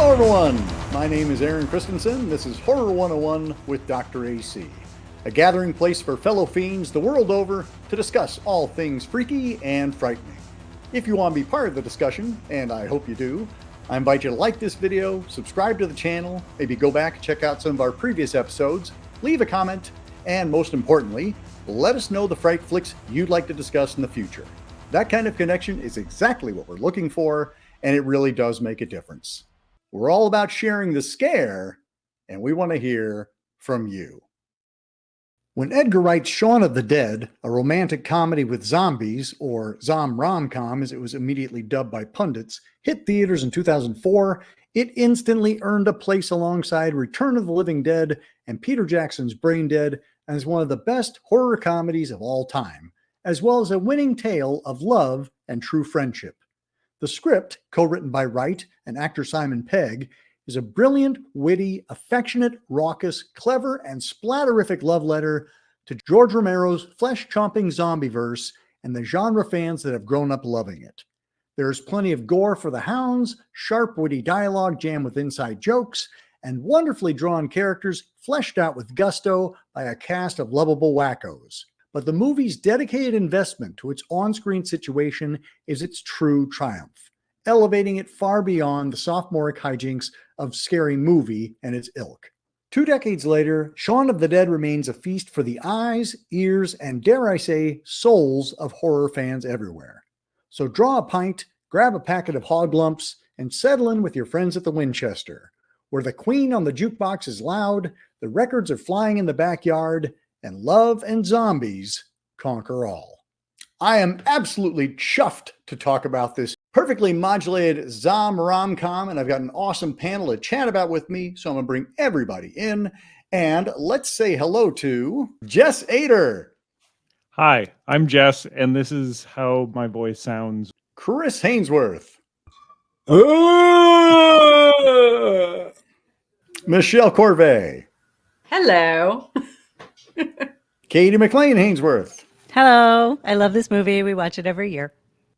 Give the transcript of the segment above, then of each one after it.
Hello everyone, my name is Aaron Christensen. This is Horror 101 with Dr. AC, a gathering place for fellow fiends the world over to discuss all things freaky and frightening. If you want to be part of the discussion, and I hope you do, I invite you to like this video, subscribe to the channel, maybe go back and check out some of our previous episodes, leave a comment, and most importantly, let us know the fright flicks you'd like to discuss in the future. That kind of connection is exactly what we're looking for, and it really does make a difference. We're all about sharing the scare, and we want to hear from you. When Edgar Wright's Shaun of the Dead, a romantic comedy with zombies, or zom-rom-com as it was immediately dubbed by pundits, hit theaters in 2004, it instantly earned a place alongside Return of the Living Dead and Peter Jackson's Braindead as one of the best horror comedies of all time, as well as a winning tale of love and true friendship. The script, co-written by Wright and actor Simon Pegg, is a brilliant, witty, affectionate, raucous, clever, and splatterific love letter to George Romero's flesh-chomping zombie-verse and the genre fans that have grown up loving it. There is plenty of gore for the hounds, sharp, witty dialogue jammed with inside jokes, and wonderfully drawn characters fleshed out with gusto by a cast of lovable wackos. But the movie's dedicated investment to its on-screen situation is its true triumph, elevating it far beyond the sophomoric hi-jinks of Scary Movie and its ilk. 2 decades later, Shaun of the Dead remains a feast for the eyes, ears, and dare I say, souls of horror fans everywhere. So draw a pint, grab a packet of hog lumps, and settle in with your friends at the Winchester, where the queen on the jukebox is loud, the records are flying in the backyard, and love and zombies conquer all. I am absolutely chuffed to talk about this perfectly modulated zom-rom-com, and I've got an awesome panel to chat about with me, so I'm going to bring everybody in, and let's say hello to Jess Ader. Hi, I'm Jess, and this is how my voice sounds. Chris Hainsworth. Michelle Corvée. Hello. Katie McLean Hainsworth. Hello. I love this movie. We watch it every year.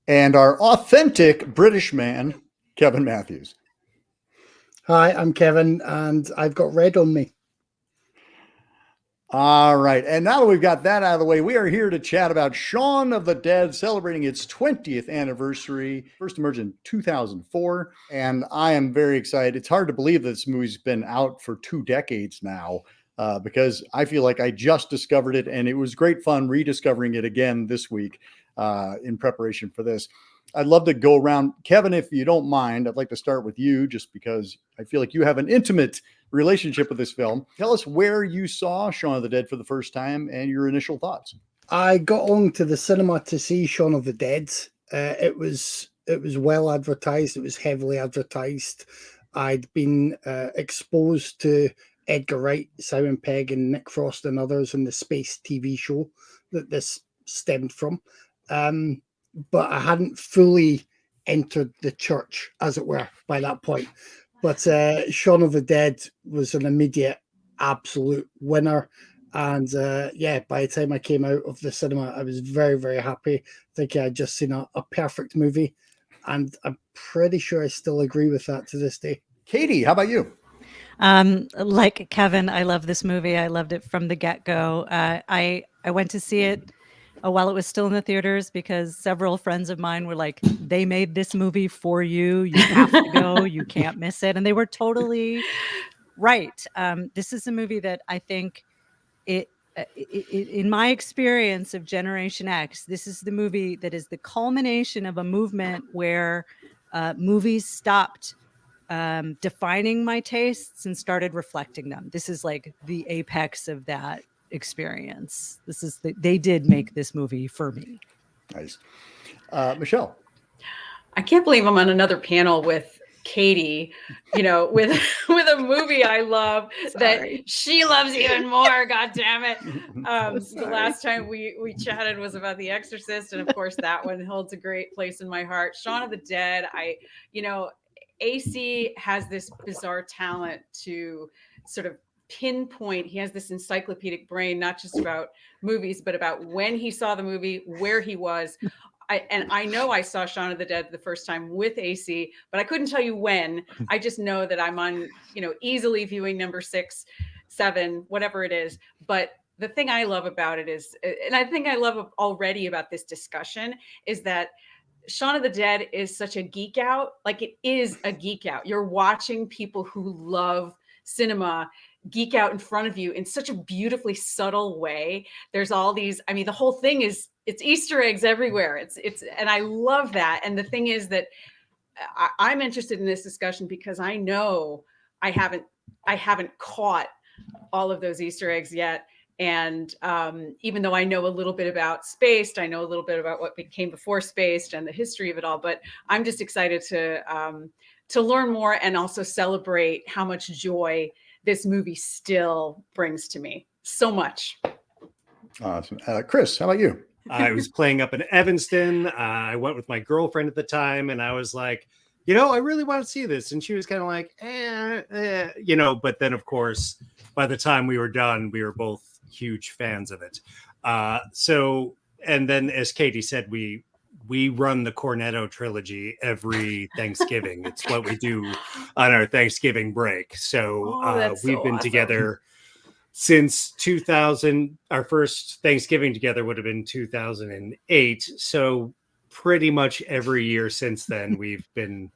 And our authentic British man, Kevin Matthews. Hi, I'm Kevin, and I've got red on me. All right. And now that we've got that out of the way, we are here to chat about Shaun of the Dead, celebrating its 20th anniversary. First emerged in 2004. And I am very excited. It's hard to believe that this movie's been out for 2 decades now. Because I feel like I just discovered it, and it was great fun rediscovering it again this week in preparation for this. I'd love to go around. Kevin, if you don't mind, I'd like to start with you just because I feel like you have an intimate relationship with this film. Tell us where you saw Shaun of the Dead for the first time and your initial thoughts. I got on to the cinema to see Shaun of the Dead. It was well advertised. It was heavily advertised. I'd been exposed to Edgar Wright, Simon Pegg, and Nick Frost and others in the space TV show that this stemmed from. But I hadn't fully entered the church, as it were, by that point. But Shaun of the Dead was an immediate absolute winner. And by the time I came out of the cinema, I was very, very happy, thinking I'd just seen a perfect movie. And I'm pretty sure I still agree with that to this day. Katie, how about you? Like Kevin, I love this movie. I loved it from the get-go. I went to see it while it was still in the theaters because several friends of mine were like, they made this movie for you. You have to go. You can't miss it. And they were totally right. This is a movie that I think in my experience of Generation X, this is the movie that is the culmination of a movement where movies stopped defining my tastes and started reflecting them. This is like the apex of that experience. They did make this movie for me. Nice. Michelle. I can't believe I'm on another panel with Katie, with a movie I love that she loves even more. God damn it. The last time we chatted was about The Exorcist. And of course that one holds a great place in my heart. Shaun of the Dead. AC has this bizarre talent to sort of pinpoint. He has this encyclopedic brain, not just about movies, but about when he saw the movie, where he was. I know I saw Shaun of the Dead the first time with AC, but I couldn't tell you when. I just know that I'm on, easily viewing number 6, 7, whatever it is. But the thing I love about it is, and I think I love already about this discussion, is that Shaun of the Dead is such a geek out. Like, it is a geek out. You're watching people who love cinema geek out in front of you in such a beautifully subtle way. There's all these, the whole thing is, it's Easter eggs everywhere. And I love that. And the thing is that I'm interested in this discussion because I know I haven't caught all of those Easter eggs yet. And even though I know a little bit about Spaced, I know a little bit about what came before Spaced and the history of it all, but I'm just excited to learn more and also celebrate how much joy this movie still brings to me. So much. Awesome. Chris, how about you? I was playing up in Evanston. I went with my girlfriend at the time, and I was like, I really want to see this. And she was kind of like, but then, of course, by the time we were done, we were both huge fans of it. And then, as Katie said, we run the Cornetto trilogy every Thanksgiving. It's what we do on our Thanksgiving break. So we've been together since 2000. Our first Thanksgiving together would have been 2008. So pretty much every year since then, we've been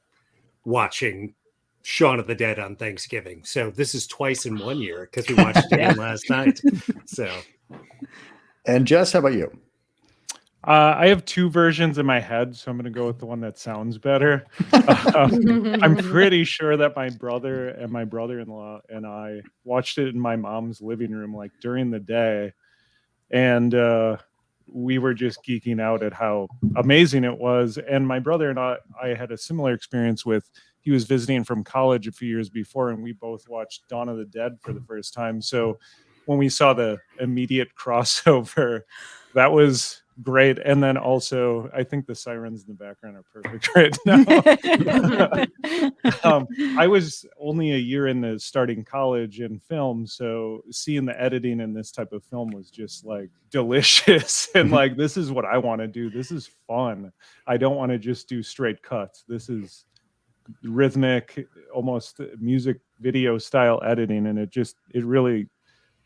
watching Shaun of the Dead on Thanksgiving. So this is twice in 1 year because we watched it again last night. So, and Jess, how about you? I have 2 versions in my head, so I'm going to go with the one that sounds better. I'm pretty sure that my brother and my brother-in-law and I watched it in my mom's living room, like during the day, and we were just geeking out at how amazing it was. And my brother and I had a similar experience with. He was visiting from college a few years before, and we both watched Dawn of the Dead for the first time. So when we saw the immediate crossover, that was great. And then also, I think the sirens in the background are perfect right now. I was only a year into starting college in film, so seeing the editing in this type of film was just like delicious. And like, this is what I want to do. This is fun. I don't want to just do straight cuts. This is rhythmic, almost music video style editing, and it really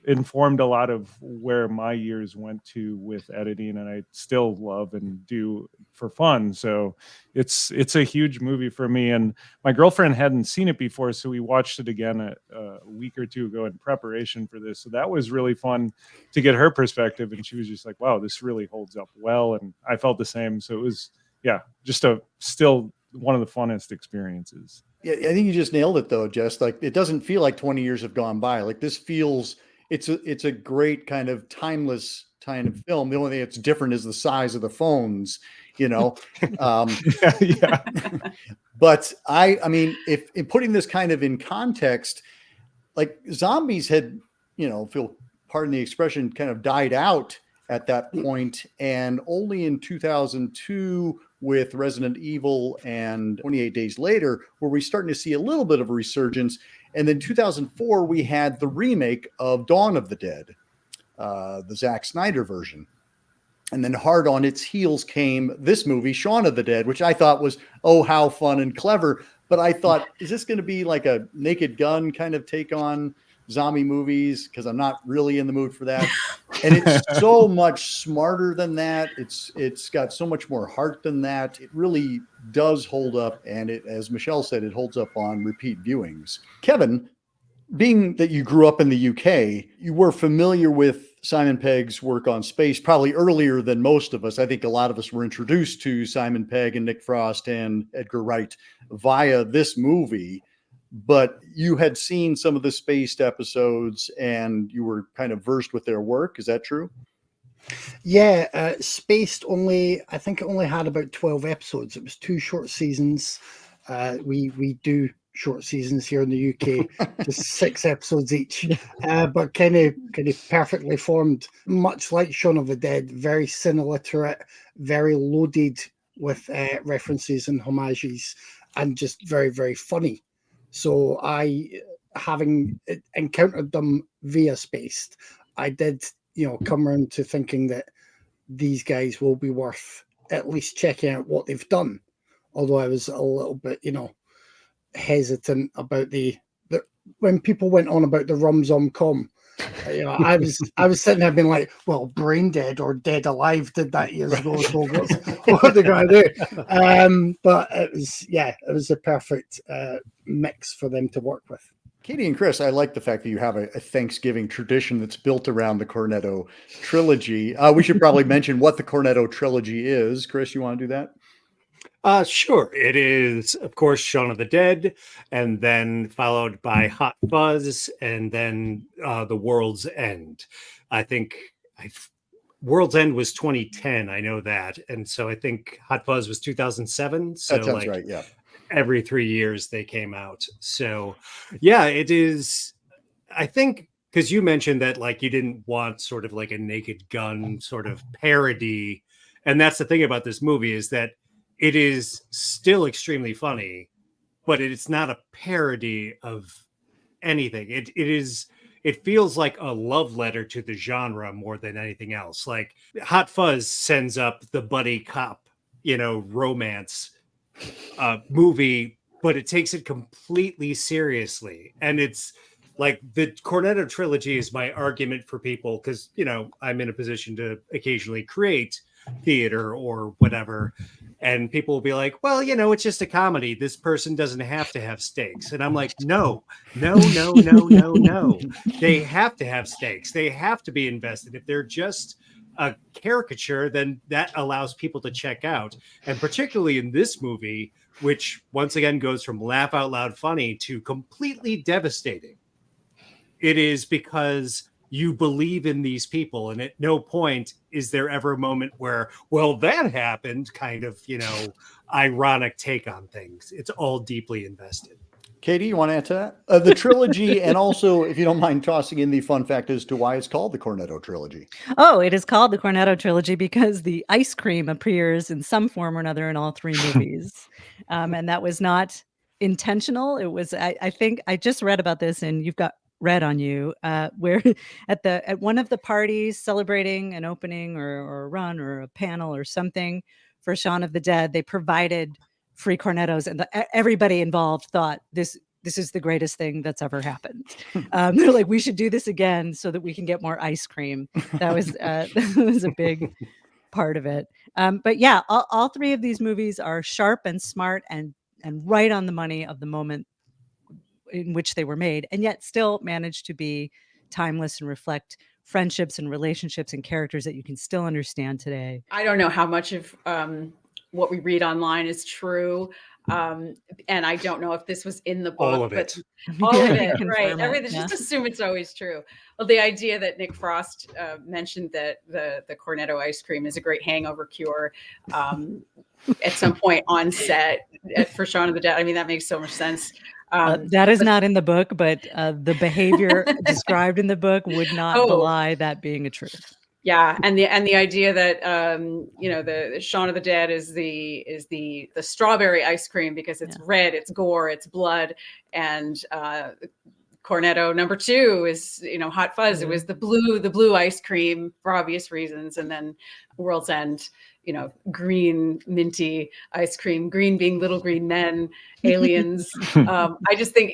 informed a lot of where my years went to with editing, and I still love and do for fun. So it's a huge movie for me, and my girlfriend hadn't seen it before, so we watched it again a week or two ago in preparation for this. So that was really fun to get her perspective, and she was just like, wow, this really holds up well, and I felt the same. So it was just still one of the funnest experiences. Yeah, I think you just nailed it though, Jess. Like, it doesn't feel like 20 years have gone by. Like, this feels, it's a great kind of timeless kind of film. The only thing that's different is the size of the phones, Yeah. But I mean, if in putting this kind of in context, like, zombies had, pardon the expression, kind of died out at that point, and only in 2002 with Resident Evil and 28 Days Later were we starting to see a little bit of a resurgence. And then 2004 we had the remake of Dawn of the Dead, the Zack Snyder version. And then hard on its heels came this movie, Shaun of the Dead, which I thought was, oh, how fun and clever. But I thought, is this going to be like a Naked Gun kind of take on zombie movies? Because I'm not really in the mood for that. And it's so much smarter than that. It's got so much more heart than that. It really does hold up. And it, as Michelle said, it holds up on repeat viewings. Kevin, being that you grew up in the UK, you were familiar with Simon Pegg's work on Space probably earlier than most of us. I think a lot of us were introduced to Simon Pegg and Nick Frost and Edgar Wright via this movie. But you had seen some of the Spaced episodes and you were kind of versed with their work. Is that true? Yeah, Spaced I think it only had about 12 episodes. It was 2 short seasons. We do short seasons here in the UK, just 6 episodes each, but kind of perfectly formed, much like Shaun of the Dead, very cineliterate, very loaded with references and homages, and just very, very funny. So having encountered them via Spaced, I did, come around to thinking that these guys will be worth at least checking out what they've done. Although I was a little bit, hesitant about the when people went on about the zom-rom-com. I was sitting there being like, well, Braindead or Dead Alive did that years ago, so what are they going to do? But it was a perfect mix for them to work with. Katie and Chris, I like the fact that you have a Thanksgiving tradition that's built around the Cornetto trilogy. We should probably mention what the Cornetto trilogy is. Chris, you want to do that? Sure. It is, of course, Shaun of the Dead, and then followed by Hot Fuzz, and then The World's End. I think World's End was 2010. I know that. And so I think Hot Fuzz was 2007. So that sounds right. Yeah. Every 3 years they came out. So yeah, it is. I think because you mentioned that like you didn't want sort of like a Naked Gun sort of parody. And that's the thing about this movie is that it is still extremely funny, but it's not a parody of anything. It feels like a love letter to the genre more than anything else. Like Hot Fuzz sends up the buddy cop, romance movie, but it takes it completely seriously. And it's like the Cornetto trilogy is my argument for people because, I'm in a position to occasionally create theater or whatever. And people will be like, well, it's just a comedy. This person doesn't have to have stakes. And I'm like, no. They have to have stakes. They have to be invested. If they're just a caricature, then that allows people to check out. And particularly in this movie, which once again goes from laugh out loud funny to completely devastating. It is because you believe in these people, and at no point is there ever a moment where, well, that happened, kind of, ironic take on things. It's all deeply invested. Katie, you want to add to that? The trilogy, and also, if you don't mind tossing in the fun fact as to why it's called the Cornetto trilogy. Oh, it is called the Cornetto trilogy because the ice cream appears in some form or another in all three movies. And that was not intentional. It was, I think, I just read about this, and you've got Red on you, where at one of the parties celebrating an opening or a run or a panel or something for Shaun of the Dead, they provided free cornettos, and everybody involved thought this is the greatest thing that's ever happened. They're like, we should do this again so that we can get more ice cream. That was that was a big part of it. But yeah, all three of these movies are sharp and smart and right on the money of the moment in which they were made, and yet still manage to be timeless and reflect friendships and relationships and characters that you can still understand today. I don't know how much of what we read online is true. And I don't know if this was in the book. All of it. All of it, right. Everything. Yeah. Just assume it's always true. Well, the idea that Nick Frost mentioned that the Cornetto ice cream is a great hangover cure at some point on set for Shaun of the Dead. I mean, that makes so much sense. That is not in the book, but the behavior described in the book would not belie that being a truth. Yeah, and the idea that the Shaun of the Dead is the strawberry ice cream because it's red, it's gore, it's blood, and Cornetto number 2 is Hot Fuzz. It was the blue ice cream for obvious reasons, and then World's End, green minty ice cream, green being little green men, aliens. I just think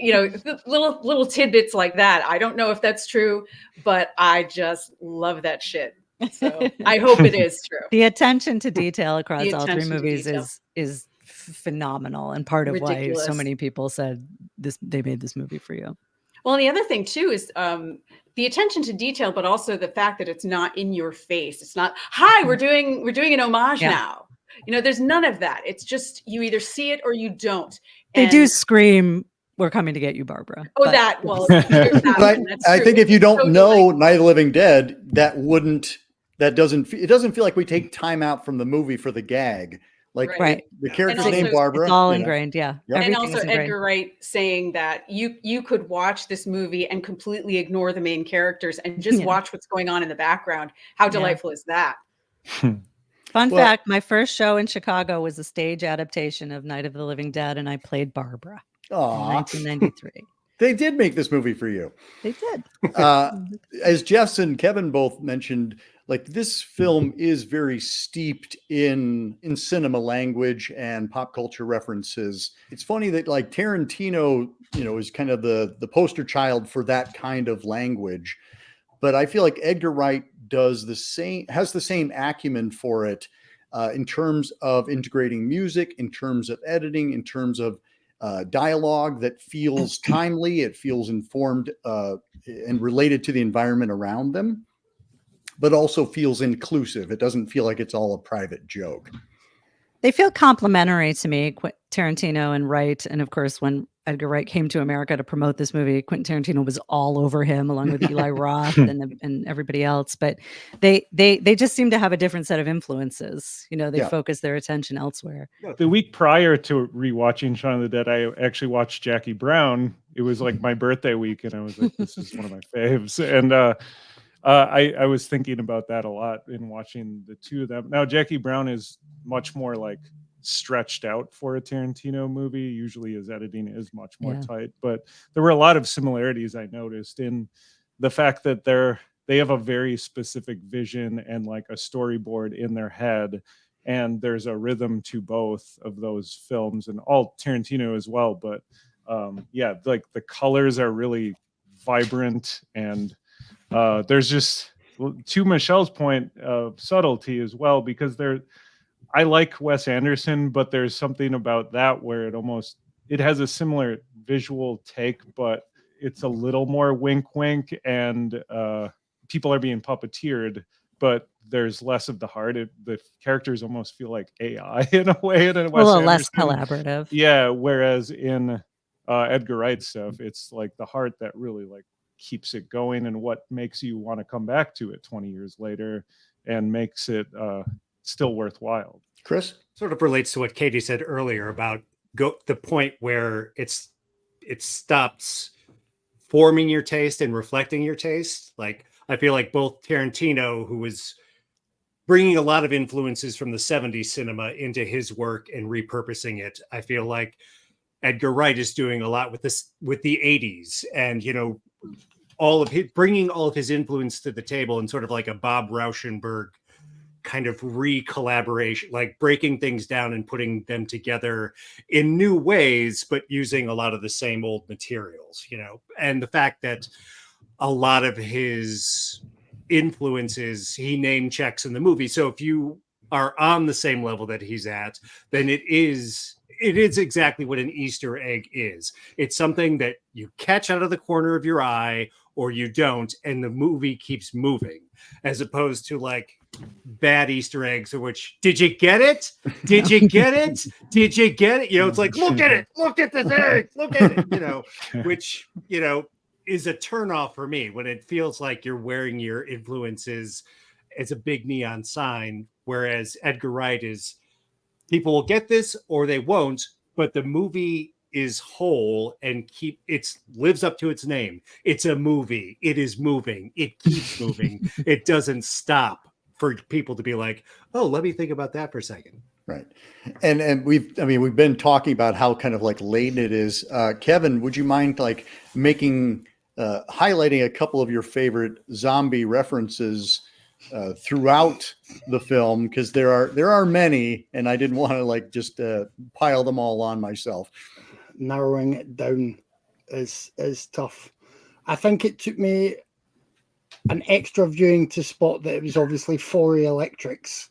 little tidbits like that. I don't know if that's true, but I just love that shit. So I hope it is true. The attention to detail across all three movies is phenomenal, and part of why so many people said they made this movie for you. Well, and the other thing too is the attention to detail, but also the fact that it's not in your face. It's not, hi, we're doing an homage now. There's none of that. It's just you either see it or you don't. They do scream, "We're coming to get you, Barbara." Oh, but I think if you don't know Night of the Living Dead, it doesn't feel like we take time out from the movie for the gag. Like the character's name, Barbara. It's all ingrained, yeah. Yep. And also Edgar Wright saying that you could watch this movie and completely ignore the main characters and just watch what's going on in the background. How delightful is that? Fun fact, my first show in Chicago was a stage adaptation of Night of the Living Dead, and I played Barbara in 1993. They did make this movie for you. They did. As Jess and Kevin both mentioned, like this film is very steeped in cinema language and pop culture references. It's funny that like Tarantino, is kind of the poster child for that kind of language. But I feel like Edgar Wright has the same acumen for it in terms of integrating music, in terms of editing, in terms of dialogue that feels timely, it feels informed and related to the environment around them, but also feels inclusive. It doesn't feel like it's all a private joke. They feel complimentary to me, Tarantino and Wright. And of course, when Edgar Wright came to America to promote this movie, Quentin Tarantino was all over him, along with Eli Roth and everybody else. But they just seem to have a different set of influences. They focus their attention elsewhere. The week prior to rewatching Shaun of the Dead, I actually watched Jackie Brown. It was like my birthday week, and I was like, "This is one of my faves." And I was thinking about that a lot in watching the two of them. Now, Jackie Brown is much more like stretched out for a Tarantino movie. Usually his editing is much more tight, but there were a lot of similarities I noticed in the fact that they have a very specific vision and like a storyboard in their head. And there's a rhythm to both of those films and all Tarantino as well. But like the colors are really vibrant and there's just, to Michelle's point, of subtlety as well, because I like Wes Anderson, but there's something about that where it has a similar visual take, but it's a little more wink wink and people are being puppeteered, but there's less of the heart. The characters almost feel like AI in a way. In a little less collaborative. Yeah, whereas in Edgar Wright stuff, it's like the heart that really like keeps it going and what makes you want to come back to it 20 years later and makes it still worthwhile. Chris? Sort of relates to what Katie said earlier about the point where it stops forming your taste and reflecting your taste. Like, I feel like both Tarantino, who was bringing a lot of influences from the 70s cinema into his work and repurposing it, I feel like Edgar Wright is doing a lot with the 80s and, bringing all of his influence to the table in sort of like a Bob Rauschenberg kind of re-collaboration, like breaking things down and putting them together in new ways, but using a lot of the same old materials, and the fact that a lot of his influences he name checks in the movie. So if you are on the same level that he's at, then it is exactly what an Easter egg is. It's something that you catch out of the corner of your eye or you don't, and the movie keeps moving, as opposed to like bad Easter eggs, or which, did you get it? Did you get it? Did you get it? It's like, look at it, look at the thing, look at it, which, is a turnoff for me when it feels like you're wearing your influences as a big neon sign. Whereas Edgar Wright is, people will get this or they won't, but the movie is whole and lives up to its name. It's a movie. It is moving. It keeps moving. It doesn't stop for people to be like, oh, let me think about that for a second. Right. And we've been talking about how kind of like laden it is. Kevin, would you mind like highlighting a couple of your favorite zombie references throughout the film? Because there are many, and I didn't want to like just pile them all on myself. Narrowing it down is tough. I think it took me an extra viewing to spot that it was obviously 4 electrics,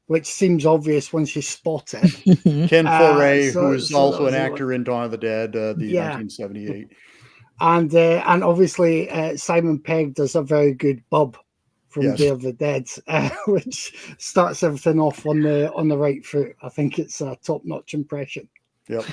which seems obvious once you spot it. Ken Foray, who is also an actor in Dawn of the Dead, 1978. And obviously Simon Pegg does a very good Bub from Day of the Dead, which starts everything off on the right foot. I think it's a top-notch impression. Yep.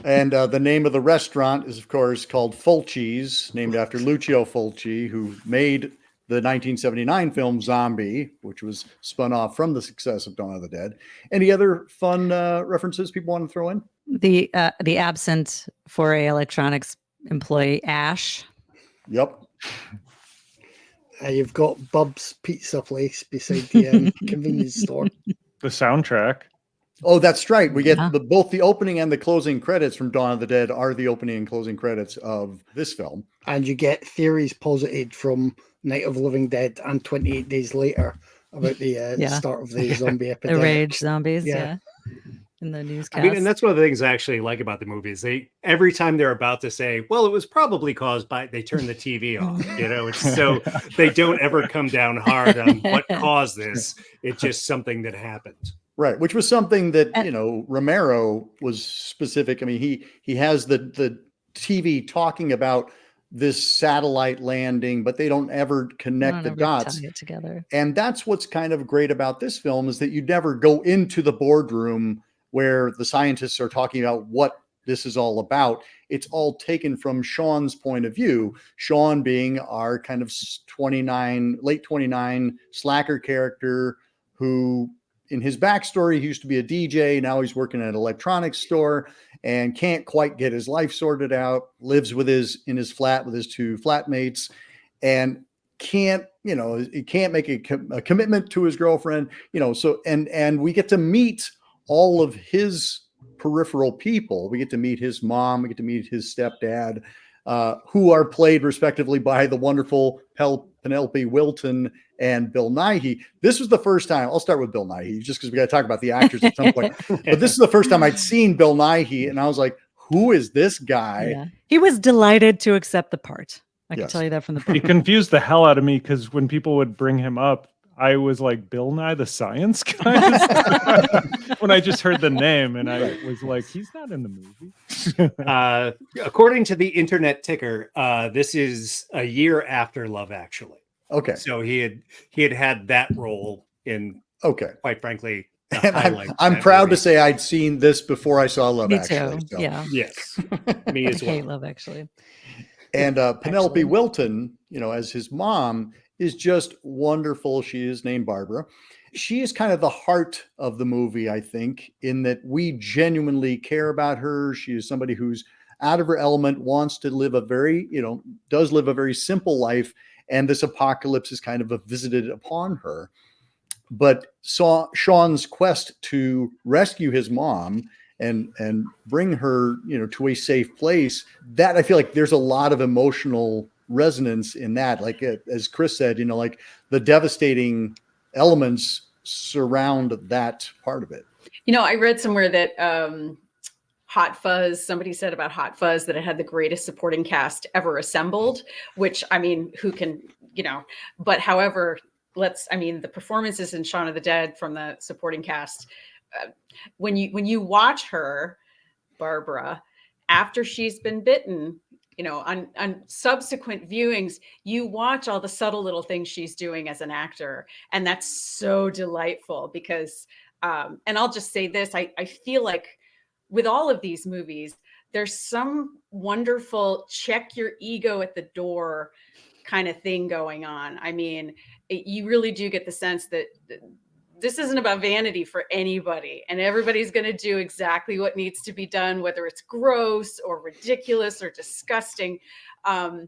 And the name of the restaurant is, of course, called Fulci's, named after Lucio Fulci, who made the 1979 film Zombie, which was spun off from the success of Dawn of the Dead. Any other fun references people want to throw in? The absent Foray Electronics employee Ash. Yep. You've got Bub's Pizza Place beside the convenience store. The soundtrack. Oh, that's right. We get Yeah. both the opening and the closing credits from Dawn of the Dead are the opening and closing credits of this film. And you get theories posited from Night of the Living Dead and 28 Days Later about the start of the zombie The epidemic. rage zombies, Yeah. in the newscast. I mean, and that's one of the things I actually like about the movies. They every time they're about to say, well, it was probably caused by, they turn the TV off. You know, it's so they don't ever come down hard on what caused this. It's just something that happened. Right, which was something that, you know, Romero was specific. I mean, he has the TV talking about this satellite landing, but they don't ever connect the dots. Tie it together. And that's what's kind of great about this film, is that you never go into the boardroom where the scientists are talking about what this is all about. It's all taken from Shaun's point of view. Shaun being our kind of late 29 slacker character who, in his backstory, he used to be a DJ. Now he's working at an electronics store and can't quite get his life sorted out, lives in his flat with his two flatmates, and can't make a commitment to his girlfriend, so, and we get to meet all of his peripheral people. We get to meet his mom, we get to meet his stepdad, who are played respectively by the wonderful Penelope Wilton and Bill Nighy. This was the first time, I'll start with Bill Nighy just because we got to talk about the actors at some point, but this is the first time I'd seen Bill Nighy and I was like, who is this guy? Yeah. He was delighted to accept the part. I can tell you that from the He confused the hell out of me because when people would bring him up, I was like, Bill Nye the Science Guy? When I just heard the name and I was like, he's not in the movie. According to the internet ticker, this is a year after Love Actually. Okay. So he had that role in, quite frankly, and I'm proud to say I'd seen this before I saw Love Actually. Too. So. Yeah. Yes. Me as well. I hate Love Actually. And Penelope Wilton, as his mom, is just wonderful. She is named Barbara. She is kind of the heart of the movie, I think, in that we genuinely care about her. She is somebody who's out of her element, wants to live does live a very simple life. And this apocalypse is kind of visited upon her. But Shaun's quest to rescue his mom and bring her, to a safe place, that I feel like there's a lot of emotional resonance in that. Like, as Chris said, like the devastating elements surround that part of it. I read somewhere that Hot Fuzz, somebody said about Hot Fuzz that it had the greatest supporting cast ever assembled, which, I mean, who can, but however, the performances in Shaun of the Dead from the supporting cast, when you watch her, Barbara, after she's been bitten, on subsequent viewings, you watch all the subtle little things she's doing as an actor. And that's so delightful because, and I'll just say this, I feel like with all of these movies, there's some wonderful check your ego at the door kind of thing going on. I mean, you really do get the sense that this isn't about vanity for anybody, and everybody's going to do exactly what needs to be done, whether it's gross or ridiculous or disgusting. But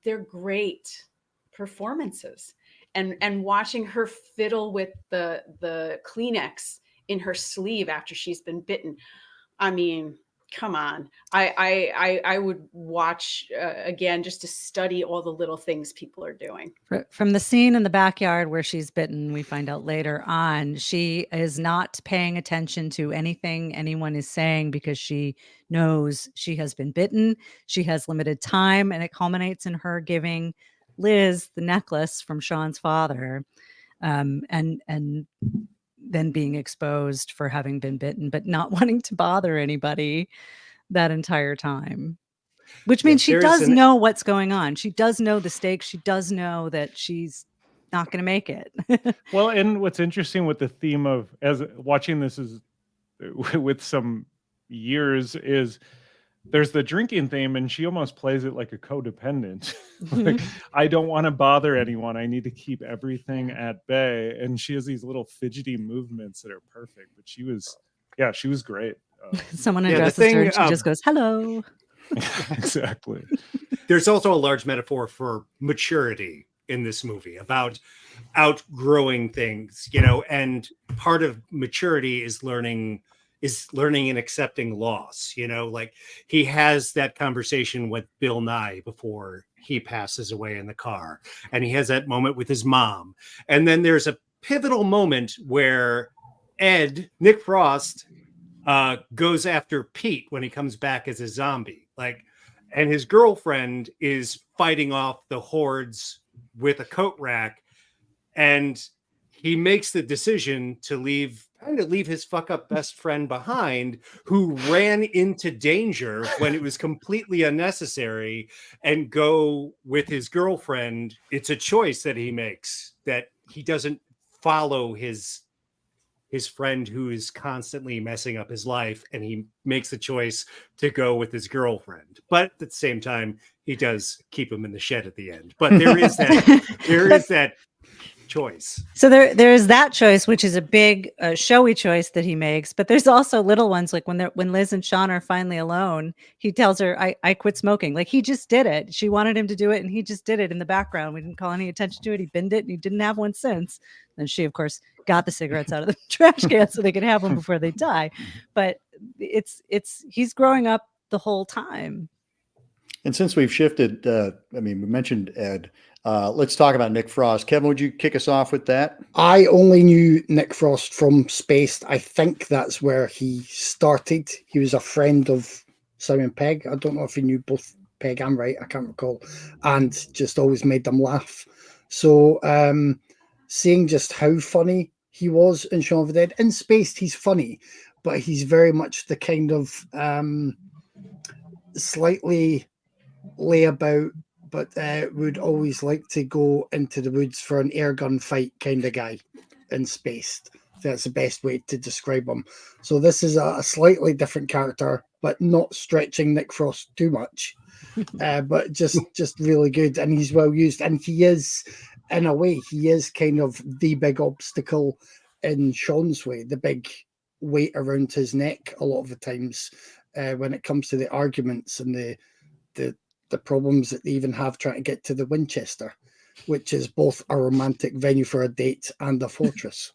they're great performances, and watching her fiddle with the Kleenex in her sleeve after she's been bitten. I mean, come on. I would watch again just to study all the little things people are doing. From the scene in the backyard where she's bitten, we find out later on, she is not paying attention to anything anyone is saying because she knows she has been bitten. She has limited time, and it culminates in her giving Liz the necklace from Shaun's father, and then being exposed for having been bitten, but not wanting to bother anybody that entire time, which means she does know what's going on. She does know the stakes. She does know that she's not going to make it. Well, and what's interesting with the theme of, as watching this is with some years, is there's the drinking theme, and she almost plays it like a codependent. Like, I don't want to bother anyone. I need to keep everything at bay. And she has these little fidgety movements that are perfect. But she was great. Someone addresses her, and she just goes, "Hello." Exactly. There's also a large metaphor for maturity in this movie about outgrowing things, and part of maturity is learning and accepting loss. You know, like he has that conversation with Bill Nye before he passes away in the car, and he has that moment with his mom. And then there's a pivotal moment where Nick Frost, goes after Pete when he comes back as a zombie, and his girlfriend is fighting off the hordes with a coat rack, and he makes the decision to leave his fuck up best friend behind, who ran into danger when it was completely unnecessary, and go with his girlfriend. It's a choice that he makes, that he doesn't follow his friend who is constantly messing up his life, and he makes the choice to go with his girlfriend. But at the same time, he does keep him in the shed at the end. But there is that choice. So there is that choice, which is a big showy choice that he makes. But there's also little ones, like when Liz and Shaun are finally alone, he tells her, I quit smoking. Like, he just did it. She wanted him to do it, and he just did it in the background. We didn't call any attention to it. He binned it, and he didn't have one since. And she, of course, got the cigarettes out of the trash can so they could have one before they die. But he's growing up the whole time. And since we've shifted, we mentioned Ed. Let's talk about Nick Frost. Kevin, would you kick us off with that? I only knew Nick Frost from Spaced. I think that's where he started. He was a friend of Simon Pegg. I don't know if he knew both Pegg and Wright. I can't recall. And just always made them laugh. So seeing just how funny he was in Shaun of the Dead. In Spaced, he's funny, but he's very much the kind of slightly layabout, but would always like to go into the woods for an air gun fight kind of guy in Spaced. That's the best way to describe him. So this is a slightly different character, but not stretching Nick Frost too much, but just really good. And he's well used. And he is, in a way, he is kind of the big obstacle in Shaun's way, the big weight around his neck a lot of the times when it comes to the arguments and the problems that they even have trying to get to the Winchester, which is both a romantic venue for a date and a fortress.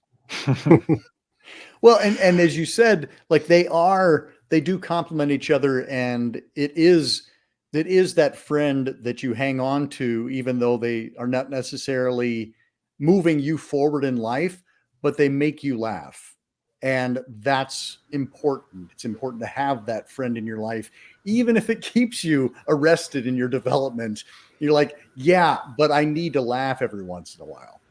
Well, and as you said, like they do complement each other, and it is that friend that you hang on to, even though they are not necessarily moving you forward in life, but they make you laugh. And that's important. It's important to have that friend in your life, even if it keeps you arrested in your development. You're like, yeah, but I need to laugh every once in a while.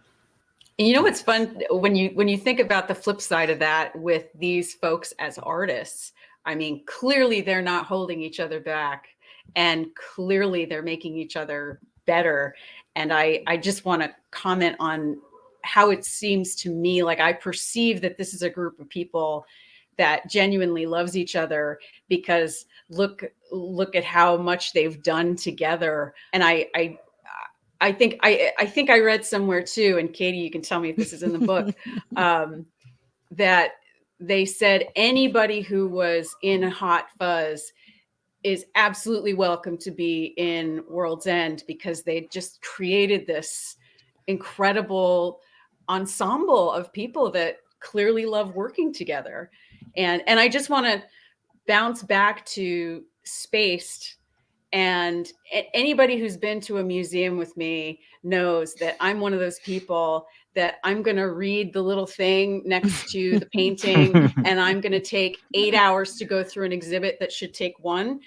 And you know what's fun when you think about the flip side of that with these folks as artists? I mean, clearly they're not holding each other back, and clearly they're making each other better. And I just want to comment on how it seems to me, like I perceive that this is a group of people that genuinely loves each other, because look at how much they've done together. And I think I read somewhere too, and Katie, you can tell me if this is in the book, that they said anybody who was in Hot Fuzz is absolutely welcome to be in World's End, because they just created this incredible ensemble of people that clearly love working together. And I just want to bounce back to Spaced. And anybody who's been to a museum with me knows that I'm one of those people that I'm going to read the little thing next to the painting, and I'm going to take 8 hours to go through an exhibit that should take 1,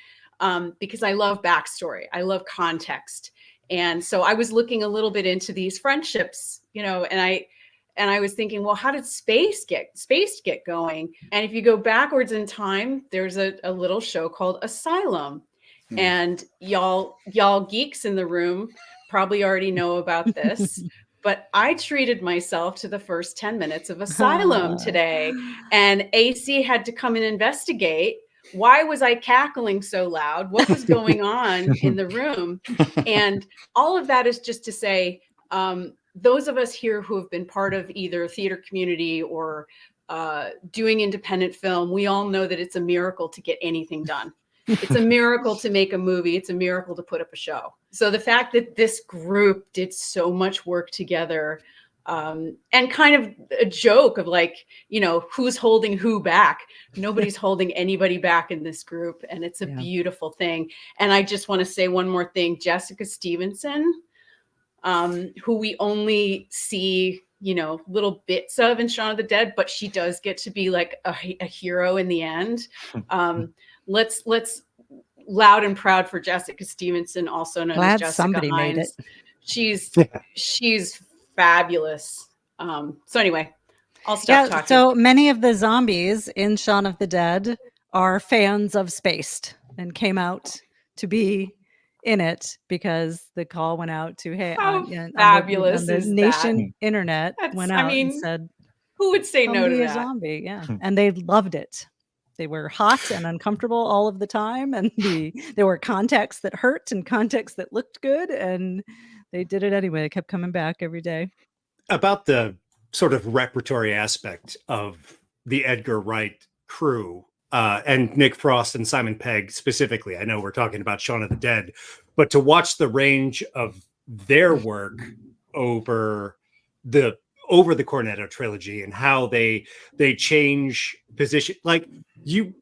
because I love backstory. I love context. And so I was looking a little bit into these friendships, and I was thinking, well, how did Spaced get going? And if you go backwards in time, there's a little show called Asylum. And y'all geeks in the room probably already know about this, but I treated myself to the first 10 minutes of Asylum today, and AC had to come and investigate. Why was I cackling so loud? What was going on in the room? And all of that is just to say, those of us here who have been part of either theater community or doing independent film, we all know that it's a miracle to get anything done. It's a miracle to make a movie. It's a miracle to put up a show. So the fact that this group did so much work together and kind of a joke of like, who's holding who back. Nobody's holding anybody back in this group, and it's a beautiful thing. And I just want to say one more thing. Jessica Stevenson, who we only see little bits of in Shaun of the Dead, but she does get to be like a hero in the end. Let's loud and proud for Jessica Stevenson, also known as Jessica somebody Hines. made it. She's fabulous. So anyway, I'll stop talking. So many of the zombies in Shaun of the Dead are fans of Spaced and came out to be in it because the call went out to, hey, fabulous on the is nation that? internet went out and said, who would say no to be a that? zombie? Yeah. And they loved it. They were hot and uncomfortable all of the time. And there were contexts that hurt and contexts that looked good. And they did it anyway. They kept coming back every day. About the sort of repertory aspect of the Edgar Wright crew, and Nick Frost and Simon Pegg specifically. I know we're talking about Shaun of the Dead, but to watch the range of their work over the Cornetto trilogy and how they change position, like you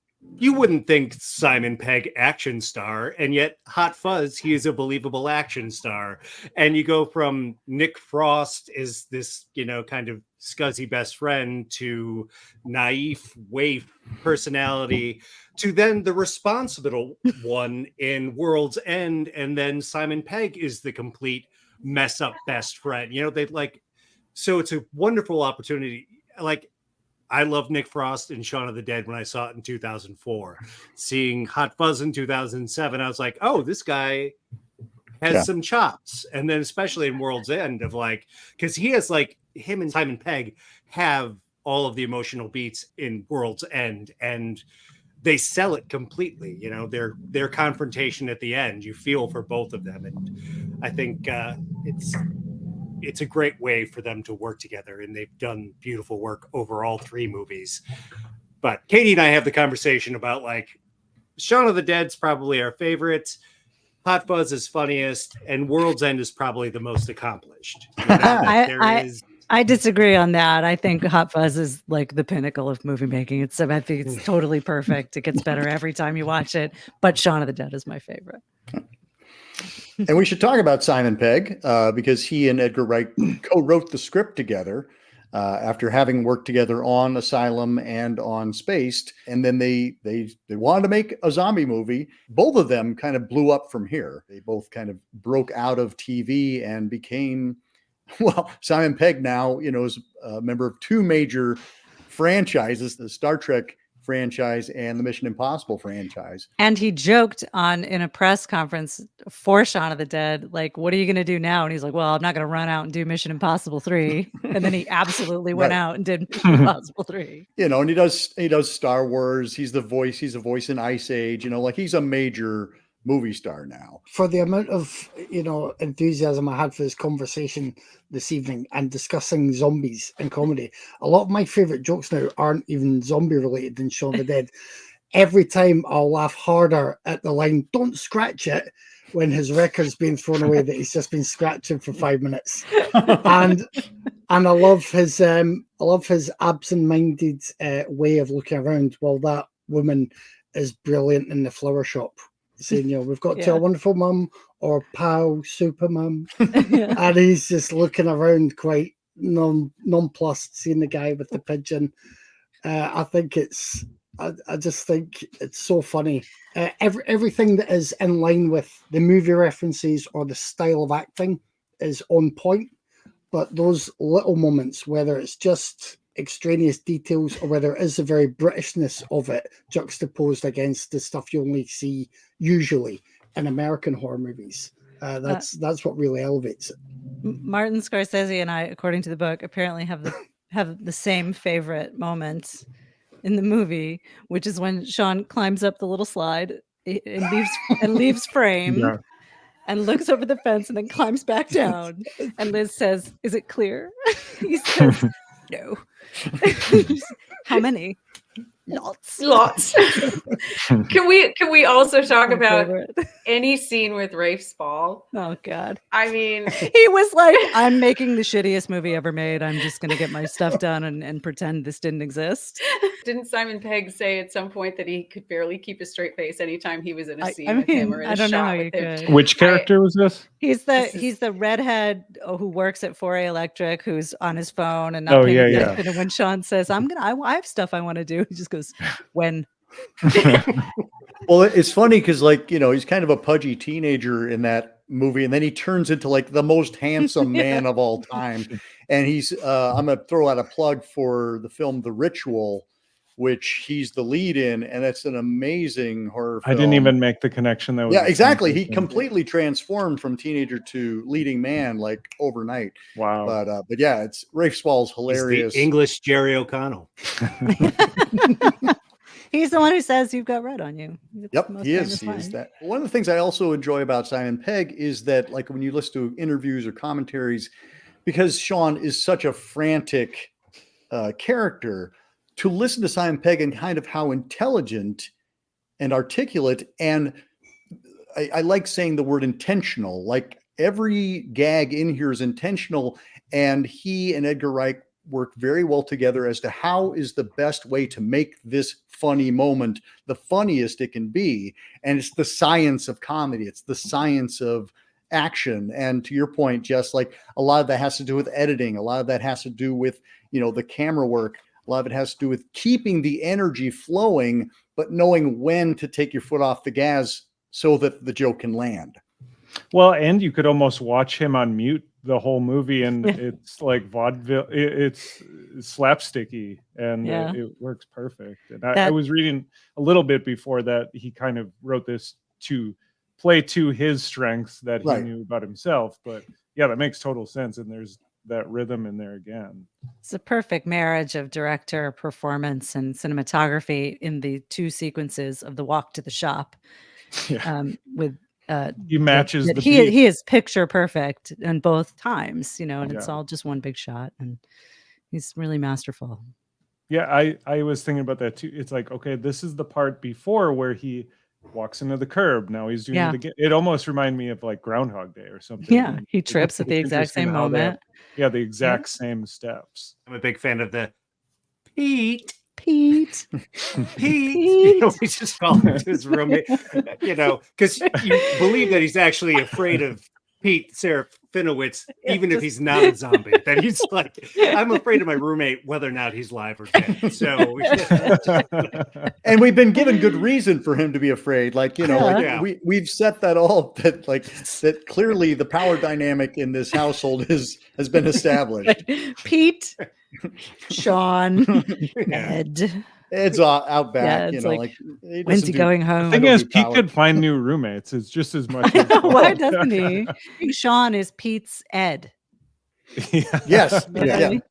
wouldn't think Simon Pegg action star, and yet Hot Fuzz, he is a believable action star. And you go from Nick Frost is this, kind of scuzzy best friend to naif waif personality to then the responsible one in World's End. And then Simon Pegg is the complete mess up best friend. So it's a wonderful opportunity. Like, I love Nick Frost in Shaun of the Dead when I saw it in 2004. Seeing Hot Fuzz in 2007, I was like, oh, this guy has some chops. And then especially in World's End because he has him and Simon Pegg have all of the emotional beats in World's End, and they sell it completely. Their confrontation at the end, you feel for both of them. And I think it's a great way for them to work together, and they've done beautiful work over all three movies. But Katie and I have the conversation about Shaun of the Dead's probably our favorite, Hot Fuzz is funniest, and World's End is probably the most accomplished. I disagree on that. I think Hot Fuzz is the pinnacle of movie making. I think it's totally perfect. It gets better every time you watch it, but Shaun of the Dead is my favorite. And we should talk about Simon Pegg because he and Edgar Wright co-wrote the script together after having worked together on Asylum and on Spaced. And then they wanted to make a zombie movie. Both of them kind of blew up from here. They both kind of broke out of TV and became, Simon Pegg now, is a member of two major franchises, the Star Trek franchise and the Mission Impossible franchise. And he joked in a press conference for Shaun of the Dead, what are you going to do now? And he's like, well, I'm not going to run out and do Mission Impossible 3. And then he absolutely went out and did Mission Impossible 3. And he does Star Wars. He's a voice in Ice Age, he's a major movie star now. For the amount of enthusiasm I had for this conversation this evening and discussing zombies and comedy, a lot of my favorite jokes now aren't even zombie related than Shaun of the Dead. Every time I'll laugh harder at the line, "Don't scratch it," when his record's being thrown away that he's just been scratching for 5 minutes. And I love his absent-minded way of looking around while that woman is brilliant in the flower shop, saying, we've got to a wonderful mum or pal, super mum. And he's just looking around quite nonplussed, seeing the guy with the pigeon. I just think it's so funny. Everything that is in line with the movie references or the style of acting is on point. But those little moments, whether it's just extraneous details or whether it is the very Britishness of it juxtaposed against the stuff you only see usually in American horror movies, that's what really elevates it. Martin Scorsese and I, according to the book, apparently have the same favorite moments in the movie, which is when Shaun climbs up the little slide and leaves frame and looks over the fence and then climbs back down. And Liz says, "Is it clear?" He says, "No." How many? Lots. Can we also talk My about favorite. any scene with Rafe Spall? Oh God. I mean, He was like, I'm making the shittiest movie ever made. I'm just gonna get my stuff done and pretend this didn't exist. didn't Simon Pegg say at some point that he could barely keep a straight face anytime he was in a I scene with him or in I a don't know how shot you with him? could. Which character was this? He's This is- the redhead who works at 4A Electric, who's on his phone and not Oh, paying yeah, attention. And when Shaun says, I have stuff I want to do, he just goes, when? Well, it's funny because, like, he's kind of a pudgy teenager in that movie, and then he turns into like the most handsome man of all time. And he's I'm gonna throw out a plug for the film The Ritual, which he's the lead in, and it's an amazing horror film. I didn't even make the connection. That was Yeah, the same exactly. He person. completely transformed from teenager to leading man like overnight. Wow. But yeah, it's Rafe Spall's He's hilarious. the English Jerry O'Connell. He's the one who says you've got red on you. It's the Yep, most he famous is. He is line. that. One of the things I also enjoy about Simon Pegg is that, like, when you listen to interviews or commentaries, because Shaun is such a frantic character, to listen to Simon Pegg and kind of how intelligent and articulate, and I like saying the word intentional. Like, every gag in here is intentional, and he and Edgar Wright work very well together as to how is the best way to make this funny moment the funniest it can be. And it's the science of comedy. It's the science of action. And to your point, Jess, like, a lot of that has to do with editing. A lot of that has to do with, the camera work. A lot of it has to do with keeping the energy flowing, but knowing when to take your foot off the gas so that the joke can land. Well, and you could almost watch him on mute the whole movie, and Yeah. it's like vaudeville. It's slapsticky, and Yeah. it works perfect. And I was reading a little bit before that he kind of wrote this to play to his strengths that he Right. knew about himself. But yeah, that makes total sense. And there's that rhythm in there again. It's a perfect marriage of director, performance, and cinematography in the two sequences of the walk to the shop. Yeah. With He matches that the he beat. is picture perfect in both times, and it's Yeah. all just one big shot, and he's really masterful. Yeah, I was thinking about that too. It's like, okay, this is the part before where he walks into the curb. Now he's doing Yeah. it again. It almost reminded me of like Groundhog Day or something. Yeah, And he trips at the it's exact interesting same how they have- moment. yeah, the exact same steps. I'm a big fan of the Pete. Pete. Pete. We just call him his roommate, because you believe that he's actually afraid of Pete Serafinowicz, even if he's not a zombie. That he's like, I'm afraid of my roommate, whether or not he's live or dead. So, And we've been given good reason for him to be afraid. Like, Yeah. we've set that all that clearly the power dynamic in this household has been established. Pete, Shaun, yeah. Ed. It's out back, Yeah, it's like, he when's doesn't he do- going The home? thing don't is, do Pete power. could find new roommates. It's just as much. I know, why doesn't he? I think Shaun is Pete's Ed. Yeah. Yes, yeah. Literally.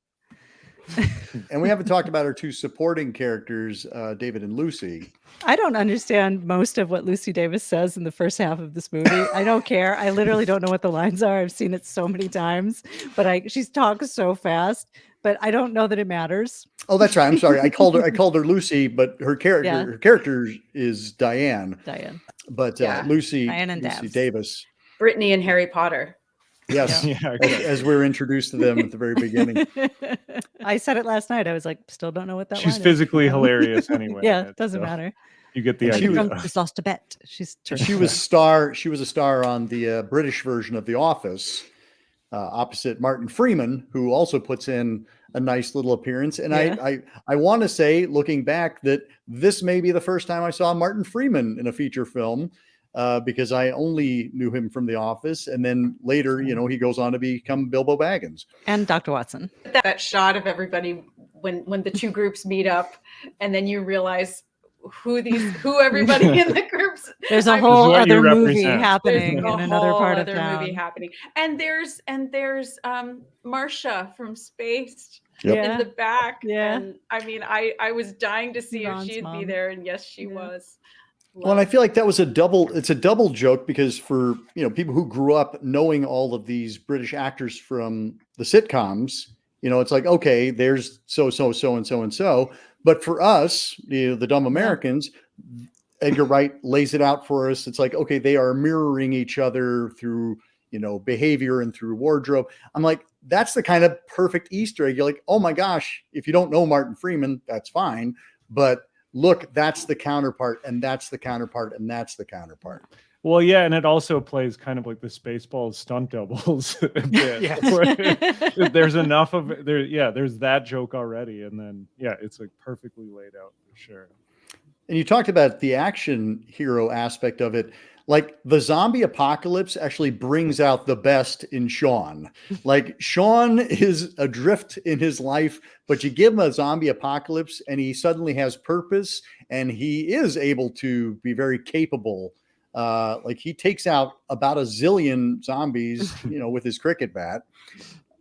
And we haven't talked about our two supporting characters, David and Lucy. I don't understand most of what Lucy Davis says in the first half of this movie. I don't care. I literally don't know what the lines are. I've seen it so many times, but she talks so fast, but I don't know that it matters. Oh, that's right. I'm sorry. I called her Lucy, but her character is Diane. Diane. But Yeah. Lucy Diane and Lucy Dabs. Davis. Brittany and Harry Potter. Yes. Yeah, As we were introduced to them at the very beginning. I said it last night. I was like, still don't know what that She's line is, physically you know? hilarious anyway. Yeah, It's, it doesn't matter. You get the And she idea. was- She's lost a bet. She's She was a star on the British version of The Office, opposite Martin Freeman, who also puts in a nice little appearance. And Yeah. I want to say, looking back, that this may be the first time I saw Martin Freeman in a feature film, because I only knew him from The Office, and then later, he goes on to become Bilbo Baggins. and Dr. Watson. That shot of everybody when the two groups meet up, and then you realize who everybody in the groups. There's a I mean, whole what you other movie represent. happening there's in a another whole part of other town. movie happening, and there's Marcia from Spaced Yep. in the back. Yeah. And I mean, I was dying to see Ron's if she'd be mom. there, and yes, she Yeah. was. Well, and I feel like that was it's a double joke, because for, people who grew up knowing all of these British actors from the sitcoms, You know, it's like, okay, there's so and so. But for us, the dumb Americans, Edgar Wright lays it out for us. It's like, okay, they are mirroring each other through, behavior and through wardrobe. I'm like, that's the kind of perfect Easter egg. You're like, oh my gosh, if you don't know Martin Freeman, that's fine. But look, that's the counterpart, and that's the counterpart, and that's the counterpart. Well, yeah, and it also plays kind of like the Spaceballs stunt doubles a bit. There's enough of it. There's that joke already, and then it's like perfectly laid out for sure. And you talked about the action hero aspect of it. Like the zombie apocalypse actually brings out the best in Shaun. Like Shaun is adrift in his life, but you give him a zombie apocalypse and he suddenly has purpose and he is able to be very capable. Like he takes out about a zillion zombies, with his cricket bat.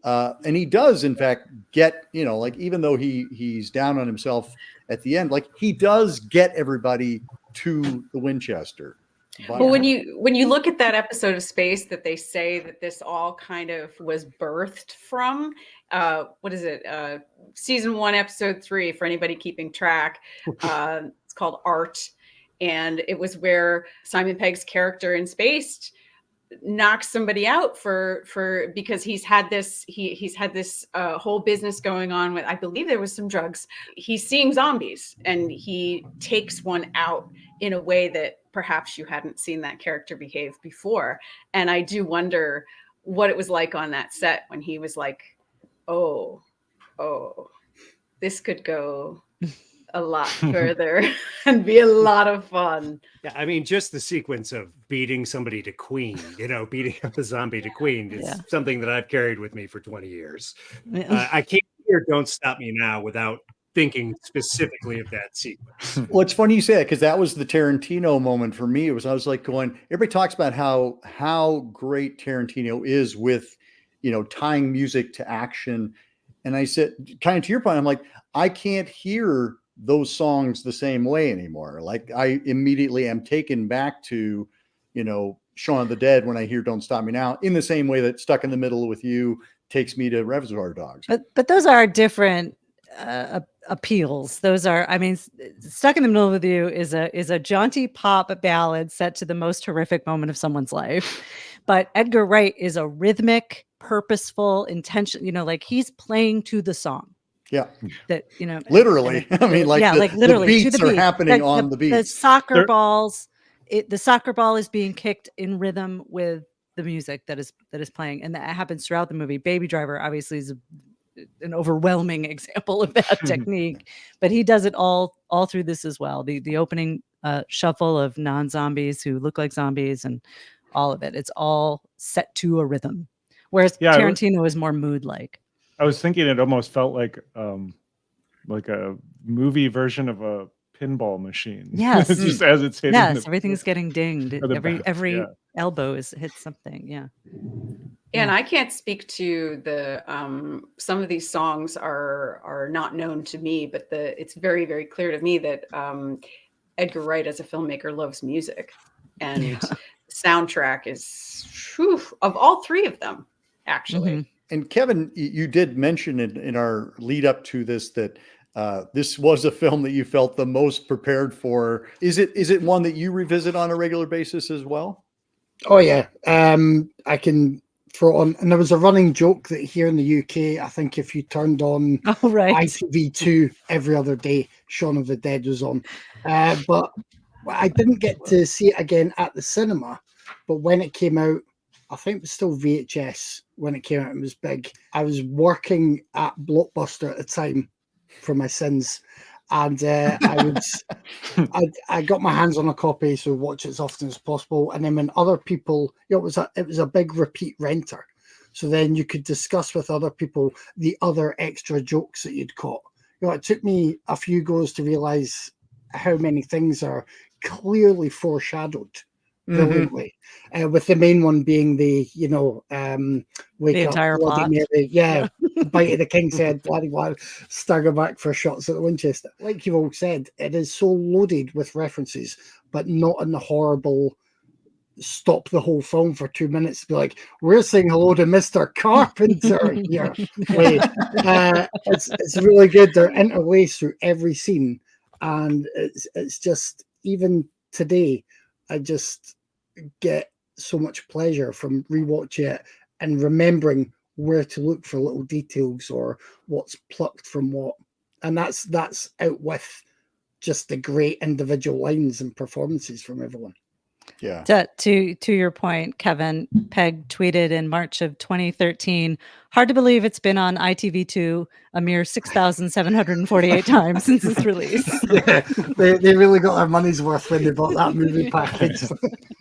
And he does, in fact, get, like even though he's down on himself at the end, like he does get everybody to the Winchester. But when you look at that episode of Space that they say that this all kind of was birthed from, what is it? Season 1, episode 3, for anybody keeping track. It's called Art. And it was where Simon Pegg's character in Spaced knocks somebody out for because he's had this whole business going on with, I believe there was some drugs. He's seeing zombies and he takes one out in a way that perhaps you hadn't seen that character behave before. And I do wonder what it was like on that set when he was like, oh, this could go a lot further and be a lot of fun. Yeah, I mean, just the sequence of beating somebody to queen, beating up the zombie to queen is something that I've carried with me for 20 years. I can't hear Don't Stop Me Now without thinking specifically of that sequence. Well, it's funny you say that because that was the Tarantino moment for me. I was like going, everybody talks about how great Tarantino is with, tying music to action. And I said, kind of to your point, I'm like, I can't hear those songs the same way anymore. Like I immediately am taken back to, Shaun of the Dead when I hear Don't Stop Me Now, in the same way that Stuck in the Middle with You takes me to Reservoir Dogs. But those are different appeals. Those are, I mean, Stuck in the Middle with You is a jaunty pop ballad set to the most horrific moment of someone's life. But Edgar Wright is a rhythmic, purposeful, intention, like he's playing to the song. Yeah. That, literally. I mean, like, like literally the beats are happening on the beats. The soccer balls, the soccer ball is being kicked in rhythm with the music that is playing. And that happens throughout the movie. Baby Driver obviously is an overwhelming example of that technique, but he does it all through this as well. The opening shuffle of non-zombies who look like zombies and all of it. It's all set to a rhythm. Whereas Tarantino is more mood-like. I was thinking it almost felt like a movie version of a pinball machine. Yes. Just as it's hitting. Yes, everything's getting dinged. Every yeah. elbow is hit something. Yeah. And I can't speak to the some of these songs are not known to me, but it's very, very clear to me that Edgar Wright as a filmmaker loves music, and soundtrack is of all three of them, actually. Mm-hmm. And Kevin, you did mention in our lead up to this that this was a film that you felt the most prepared for. Is it one that you revisit on a regular basis as well? Oh yeah, I can throw on. And there was a running joke that here in the UK, I think if you turned on ITV2 every other day, Shaun of the Dead was on. But I didn't get to see it again at the cinema. But when it came out, I think it was still VHS when it came out. It was big. I was working at Blockbuster at the time for my sins, and I got my hands on a copy, so watch it as often as possible. And then when other people, it was a big repeat renter, so then you could discuss with other people the other extra jokes that you'd caught. It took me a few goes to realize how many things are clearly foreshadowed brilliantly, with the main one being the wake the up, entire plot. Mary, bite of the king's head, bloody blah, stagger back for shots at the Winchester. Like you've all said, it is so loaded with references, but not in the horrible stop the whole film for 2 minutes to be like, we're saying hello to Mr. Carpenter here. It's really good. They're interlaced through every scene, and it's just, even today, I just get so much pleasure from rewatching it and remembering where to look for little details or what's plucked from what. And that's out with just the great individual lines and performances from everyone. Yeah. To your point, Kevin, Pegg tweeted in March of 2013, hard to believe it's been on ITV2 a mere 6,748 times since its release. Yeah, they really got their money's worth when they bought that movie package.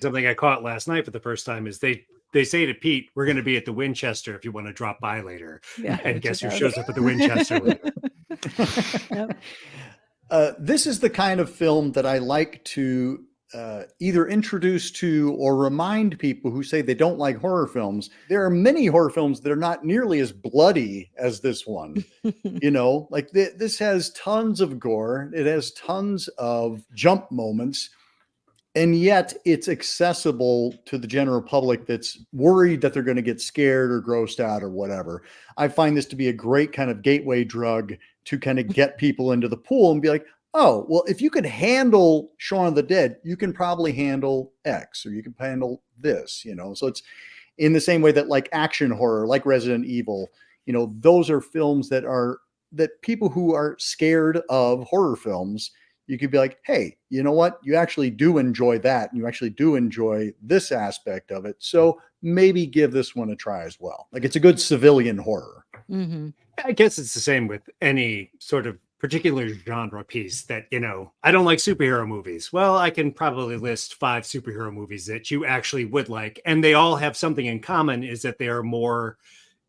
Something I caught last night for the first time is they say to Pete, we're going to be at the Winchester if you want to drop by later. Yeah, and guess who shows up at the Winchester later? Yep. This is the kind of film that I like to either introduce to or remind people who say they don't like horror films. There are many horror films that are not nearly as bloody as this one. You know, like this has tons of gore. It has tons of jump moments. And yet it's accessible to the general public that's worried that they're going to get scared or grossed out or whatever. I find this to be a great kind of gateway drug to kind of get people into the pool and be like, oh, well, if you could handle Shaun of the Dead, you can probably handle X, or you can handle this, you know? So it's in the same way that like action horror, like Resident Evil, you know, those are films that people who are scared of horror films, you could be like, hey, you know what? You actually do enjoy that. And you actually do enjoy this aspect of it. So maybe give this one a try as well. Like it's a good civilian horror. Mm-hmm. I guess it's the same with any sort of particular genre piece that, you know, I don't like superhero movies. Well, I can probably list 5 superhero movies that you actually would like. And they all have something in common, is that they are more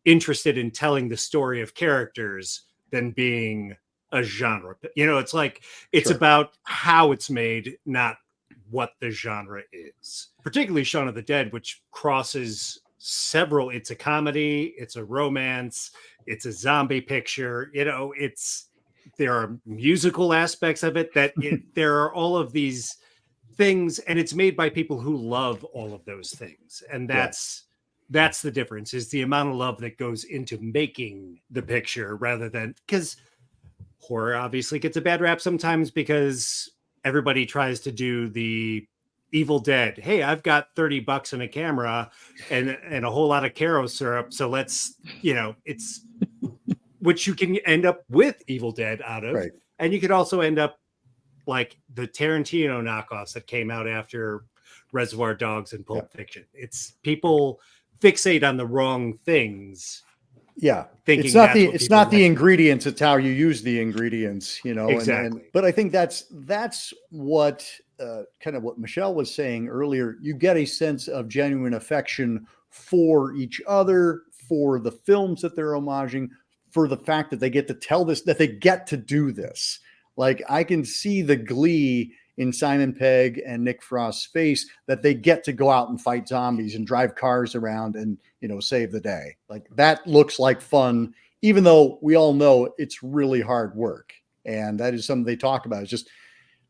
interested in telling the story of characters than being a genre. You know, it's like, it's Sure. about how it's made, not what the genre is. Particularly Shaun of the Dead, which crosses several, it's a comedy, it's a romance, it's a zombie picture, you know, there are musical aspects of it that there are all of these things, and it's made by people who love all of those things. And that's the difference, is the amount of love that goes into making the picture, rather than, because horror obviously gets a bad rap sometimes because everybody tries to do the Evil Dead. Hey, I've got $30 in a camera and a whole lot of Caro syrup. So let's, you know, it's which you can end up with Evil Dead out of. Right. And you could also end up like the Tarantino knockoffs that came out after Reservoir Dogs and Pulp Fiction. It's people fixate on the wrong things. Yeah, Thinking it's not the ingredients, it's how you use the ingredients, you know. Exactly. But I think that's what kind of what Michelle was saying earlier. You get a sense of genuine affection for each other, for the films that they're homaging, for the fact that they get to tell this, that they get to do this. Like I can see the glee in Simon Pegg and Nick Frost's face that they get to go out and fight zombies and drive cars around and, you know, save the day. Like that looks like fun, even though we all know it's really hard work. And that is something they talk about. It's just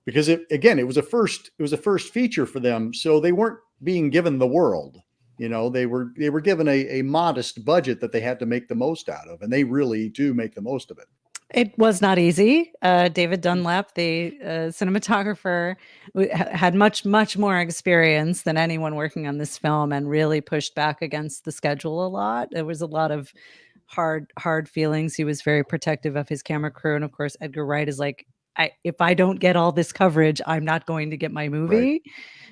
because it was a first feature for them. So they weren't being given the world, you know, they were given a modest budget that they had to make the most out of. And they really do make the most of it. It was not easy. David Dunlap, the cinematographer, had much more experience than anyone working on this film, and really pushed back against the schedule a lot. There was a lot of hard feelings. He was very protective of his camera crew, and of course, Edgar Wright is like, if I don't get all this coverage, I'm not going to get my movie.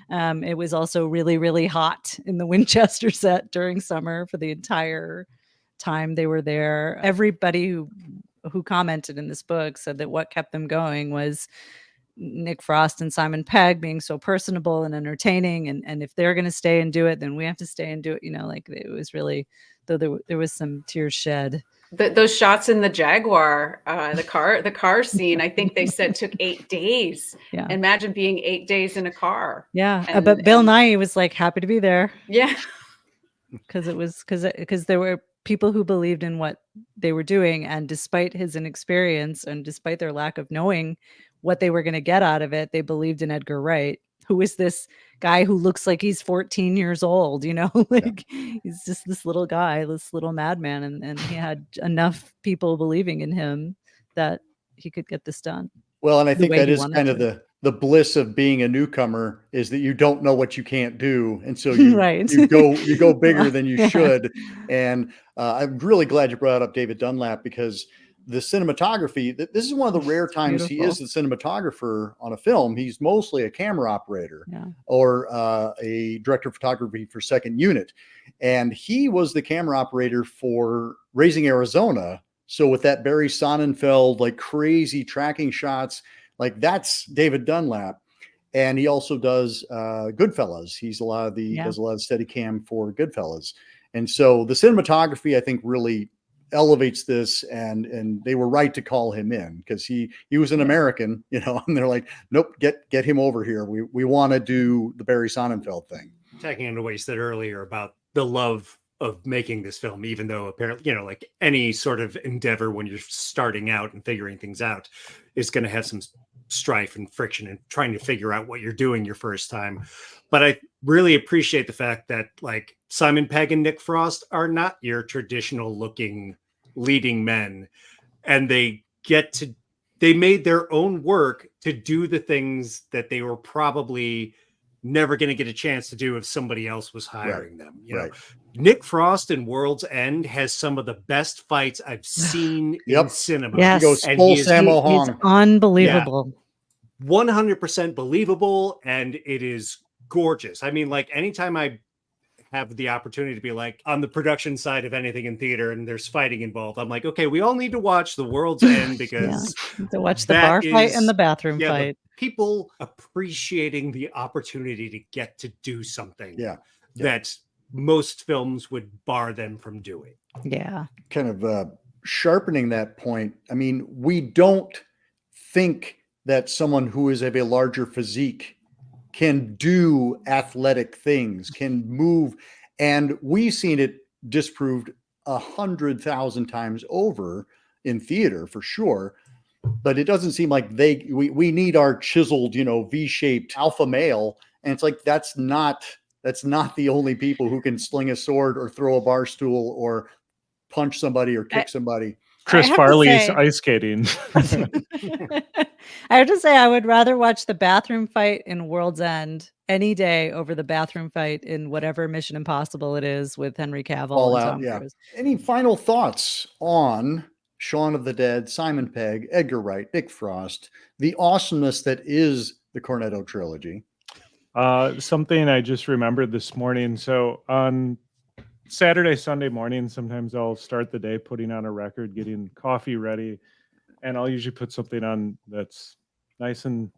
Right. It was also really hot in the Winchester set during summer for the entire time they were there. Everybody who commented in this book said that what kept them going was Nick Frost and Simon Pegg being so personable and entertaining. And if they're going to stay and do it, then we have to stay and do it. You know, like it was really, though there was some tears shed. Those shots in the Jaguar, the car scene, I think they said took 8 days. Yeah. Imagine being 8 days in a car. Yeah. But Bill Nye was like happy to be there. Yeah. Because there were people who believed in what they were doing, and despite his inexperience and despite their lack of knowing what they were going to get out of it, they believed in Edgar Wright who is this guy who looks like he's 14 years old, like he's just this little guy, this little madman. And he had enough people believing in him that he could get this done. Well, and I the think way that he is wanted kind of to. the bliss of being a newcomer, is that you don't know what you can't do, and so you Right. you go bigger than you Yeah. should. And I'm really glad you brought up David Dunlap, because the cinematography, this is one of the rare times he is the cinematographer on a film. He's mostly a camera operator Yeah. or a director of photography for second unit, and he was the camera operator for Raising Arizona. So with that Barry Sonnenfeld, like crazy tracking shots, like that's David Dunlap. And he also does Goodfellas. Does a lot of Steadicam for Goodfellas. And so the cinematography, I think, really elevates this, and they were right to call him in, because he was an American, and they're like, nope, get him over here. We want to do the Barry Sonnenfeld thing. Taking into what you said earlier about the love of making this film, even though apparently, like any sort of endeavor when you're starting out and figuring things out is going to have some strife and friction and trying to figure out what you're doing your first time. But I really appreciate the fact that like Simon Pegg and Nick Frost are not your traditional looking leading men, and they made their own work to do the things that they were probably never going to get a chance to do if somebody else was hiring them. You know, Nick Frost in World's End has some of the best fights I've seen in cinema. Yes. He goes and full he is, Sammo He's Hung. unbelievable. 100% believable, and it is gorgeous. I mean, like anytime I have the opportunity to be like on the production side of anything in theater and there's fighting involved, I'm like, okay, we all need to watch The World's End, because to watch the bar fight and the bathroom fight. People appreciating the opportunity to get to do something that most films would bar them from doing. Yeah. Kind of sharpening that point. I mean, we don't think that someone who is of a larger physique can do athletic things, can move. And we've seen it disproved 100,000 times over in theater for sure. But it doesn't seem like we need our chiseled, V-shaped alpha male. And it's like, that's not the only people who can sling a sword or throw a bar stool or punch somebody or kick somebody. Chris Farley's ice skating. I have to say, I would rather watch the bathroom fight in World's End any day over the bathroom fight in whatever Mission Impossible it is with Henry Cavill and Tom Cruise. Any final thoughts on Shaun of the Dead, Simon Pegg, Edgar Wright, Nick Frost, the awesomeness that is the Cornetto trilogy? Something I just remembered this morning. So on Saturday, Sunday morning, sometimes I'll start the day putting on a record, getting coffee ready, and I'll usually put something on that's nice and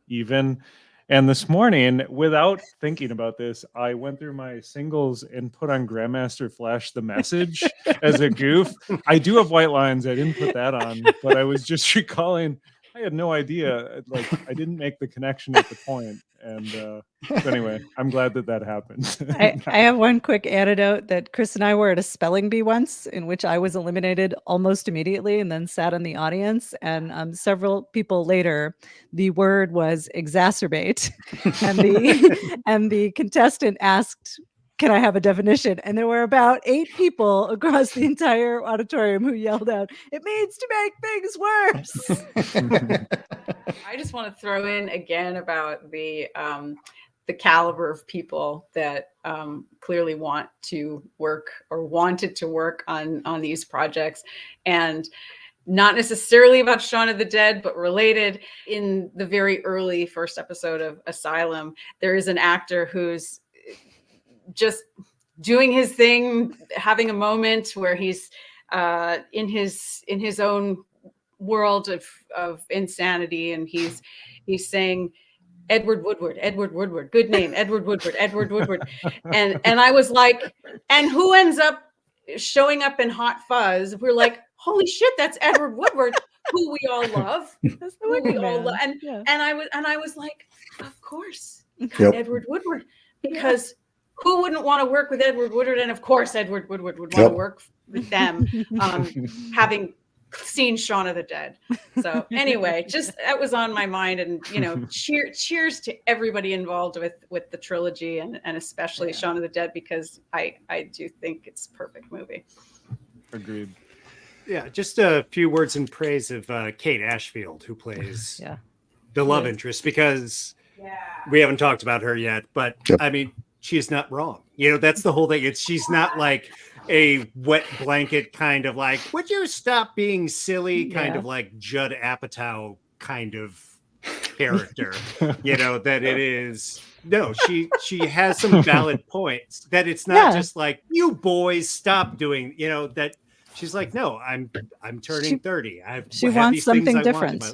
even. And this morning, without thinking about this, I went through my singles and put on Grandmaster Flash The Message as a goof. I do have white lines. I didn't put that on, but I was just recalling, I had no idea. Like, I didn't make the connection at the point. And so anyway, I'm glad that happened. I have one quick anecdote that Chris and I were at a spelling bee once, in which I was eliminated almost immediately and then sat in the audience. And several people later, the word was exacerbate. And the contestant asked, can I have a definition? And there were about 8 people across the entire auditorium who yelled out, it means to make things worse. I just want to throw in again about the caliber of people that clearly want to work or wanted to work on these projects, and not necessarily about Shaun of the Dead, but related. In the very early first episode of Asylum, there is an actor who's just doing his thing, having a moment where he's in his own world of insanity, and he's saying Edward Woodward, good name, Edward Woodward. And I was like, and who ends up showing up in Hot Fuzz? We're like, holy shit, that's Edward Woodward, who we all love. That's the Wicker Man. And I was like, of course, Edward Woodward, because who wouldn't want to work with Edward Woodward? And of course, Edward Woodward would want to work with them, having seen Shaun of the Dead. So anyway, just that was on my mind, and cheers to everybody involved with the trilogy, and especially Shaun of the Dead, because I do think it's a perfect movie. Agreed. Yeah, just a few words in praise of Kate Ashfield, who plays the love interest, because we haven't talked about her yet, but I mean, she's not wrong. That's the whole thing. She's not like a wet blanket kind of like, would you stop being silly, kind of like Judd Apatow kind of character, that it is. No, she has some valid points, that it's not just like, you boys stop doing, that she's like, no, I'm turning 30. She wants something different.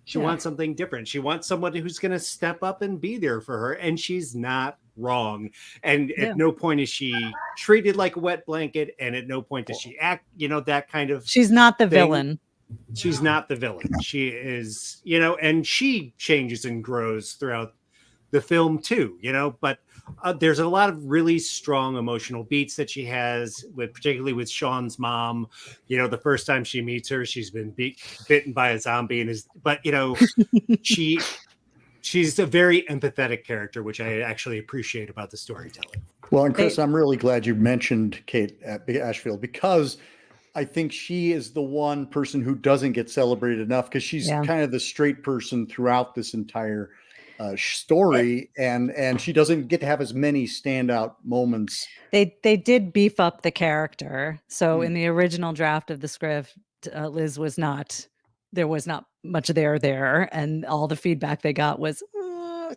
She wants something different. She wants somebody who's going to step up and be there for her. And she's not wrong. And at no point is she treated like a wet blanket. And at no point does she act, that kind of. She's not the villain. She's not the villain. She is, and she changes and grows throughout the film too, but there's a lot of really strong emotional beats that she has, particularly with Shaun's mom. The first time she meets her, she's been bitten by a zombie, but she's a very empathetic character, which I actually appreciate about the storytelling. Well, and Chris, I'm really glad you mentioned Kate Ashfield, because I think she is the one person who doesn't get celebrated enough, because she's kind of the straight person throughout this entire story, and she doesn't get to have as many standout moments. They did beef up the character. So in the original draft of the script, Liz was not much there, and all the feedback they got was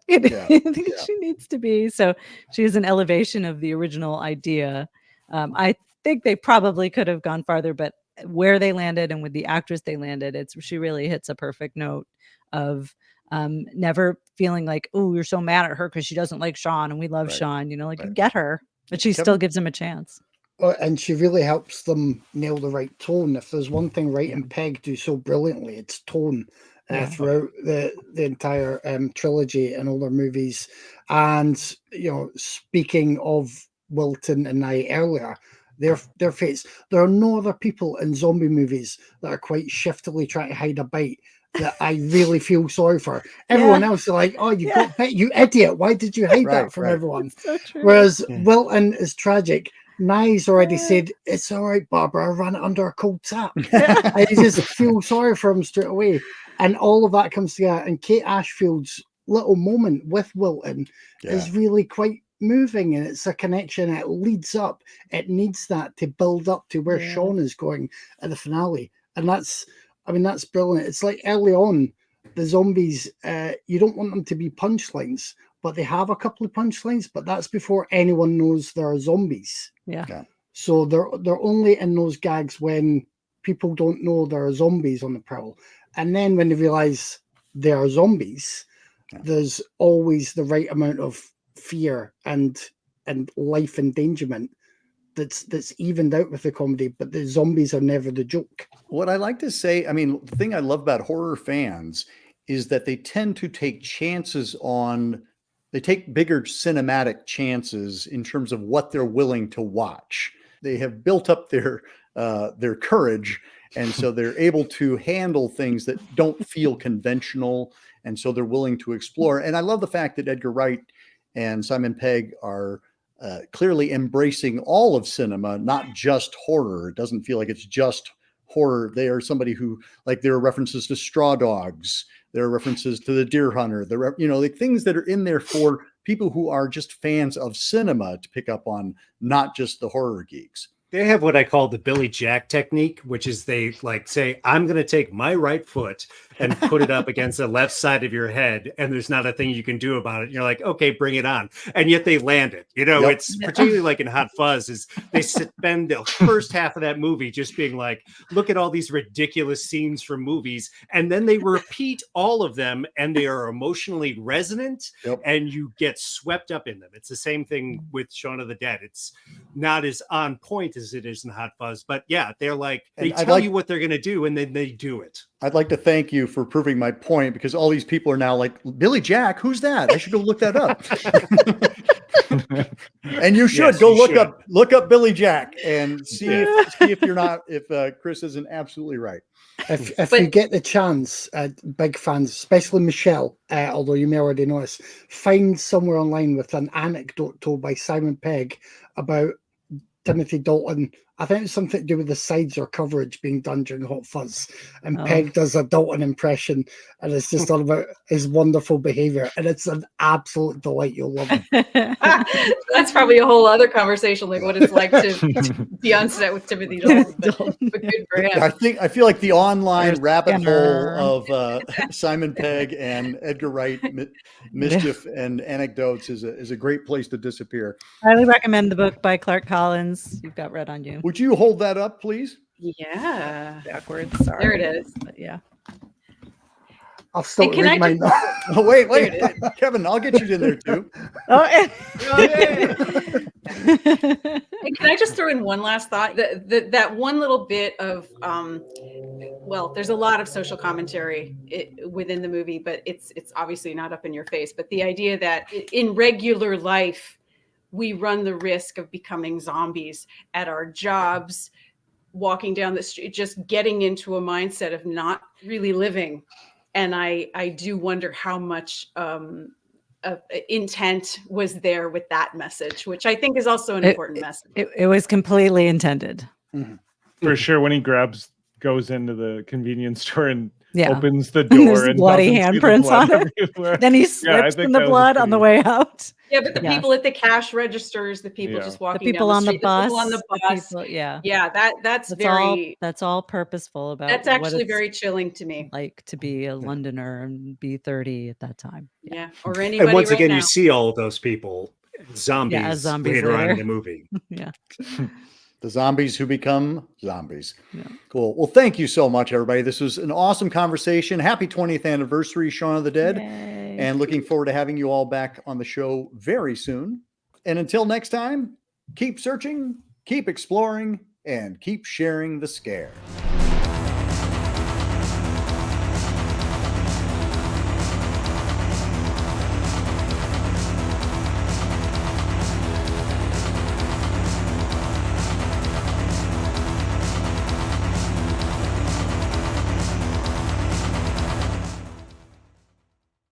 I think she needs to be. So she is an elevation of the original idea. I think they probably could have gone farther, but where they landed and with the actress they landed, she really hits a perfect note of never feeling like, oh, you're so mad at her because she doesn't like Shaun and we love Shaun, you get her, but she still gives him a chance. And she really helps them nail the right tone. If there's one thing Wright and Pegg do so brilliantly, it's tone throughout the entire trilogy and all their movies. And, speaking of Wilton and I earlier, their fates, there are no other people in zombie movies that are quite shiftily trying to hide a bite that I really feel sorry for. Everyone else is like, oh, you got bit, you idiot. Why did you hide that from everyone? So whereas Wilton is tragic. Nye's already said, it's all right, Barbara, I ran it under a cold tap. I just feel sorry for him straight away. And all of that comes together. And Kate Ashfield's little moment with Wilton is really quite moving, and it's a connection. It leads up. It needs that to build up to where Shaun is going at the finale. And that's brilliant. It's like early on, the zombies, you don't want them to be punchlines, but they have a couple of punchlines, but that's before anyone knows there are zombies. Yeah. So they're only in those gags when people don't know there are zombies on the prowl. And then when they realize there are zombies, there's always the right amount of fear and life endangerment that's evened out with the comedy, but the zombies are never the joke. What I like to say, the thing I love about horror fans is that they tend to take they take bigger cinematic chances in terms of what they're willing to watch. They have built up their courage, and so they're able to handle things that don't feel conventional, and so they're willing to explore. And I love the fact that Edgar Wright and Simon Pegg are clearly embracing all of cinema, not just horror. It doesn't feel like it's just horror. They are somebody who, like, there are references to Straw Dogs. There are references to The Deer Hunter. Like things that are in there for people who are just fans of cinema to pick up on, not just the horror geeks. They have what I call the Billy Jack technique, which is they like say, I'm going to take my right foot and put it up against the left side of your head, and there's not a thing you can do about it. And you're like, okay, bring it on. And yet they land it. It's particularly like in Hot Fuzz, is they spend the first half of that movie just being like, look at all these ridiculous scenes from movies. And then they repeat all of them, and they are emotionally resonant, and you get swept up in them. It's the same thing with Shaun of the Dead. It's not as on point as it is in Hot Fuzz, but they're like, they tell you what they're going to do, and then they do it. I'd like to thank you for proving my point, because all these people are now like, Billy Jack, who's that? I should go look that up. And you should Yes, go you should. look up Billy Jack and see if Chris isn't absolutely right. If you get the chance, big fans, especially Michelle, although you may already know this, find somewhere online with an anecdote told by Simon Pegg about Timothy Dalton. I think it's something to do with the sides or coverage being done during Hot Fuzz. And Pegg does a Dalton impression, and it's just all about his wonderful behavior. And it's an absolute delight. You'll love it. That's probably a whole other conversation, like what it's like to be on set with Timothy Dalton. But good for him. I feel like the online There's rabbit Skinner. hole of Simon Pegg and Edgar Wright mischief and anecdotes is a great place to disappear. Highly recommend the book by Clark Collins. You've got Red on You. Would you hold that up, please? Yeah. Backwards. Sorry. There it is. But yeah. I'll still And can I read mine. Oh, wait, Kevin, I'll get you in there too. Oh, And can I just throw in one last thought? That one little bit of, well, there's a lot of social commentary within the movie, but it's obviously not up in your face. But the idea that in regular life, we run the risk of becoming zombies at our jobs, walking down the street, just getting into a mindset of not really living. And I do wonder how much intent was there with that message, which I think is also an important message. it was completely intended. For sure, when he goes into the convenience store and Yeah. opens the And door there's and bloody doesn't see the handprints blood on it. everywhere. Then he I slips think in the that was blood on the way out. Yeah, but the Yeah. people at the cash registers, the people Yeah. just The walking people down on the street, the people on bus. the bus. Yeah. Yeah, that's all very. that's all purposeful about That's what actually it's very chilling to me. like to be a Londoner and be 30 at that time. Yeah, or anybody. And once right again, now. you see all those people zombies, zombies later on later. in the movie. Yeah. The zombies who become zombies. Yeah. Cool. Well, thank you so much, everybody. This was an awesome conversation. Happy 20th anniversary, Shaun of the Dead. Yay. And looking forward to having you all back on the show very soon. And until next time, keep searching, keep exploring, and keep sharing the scare.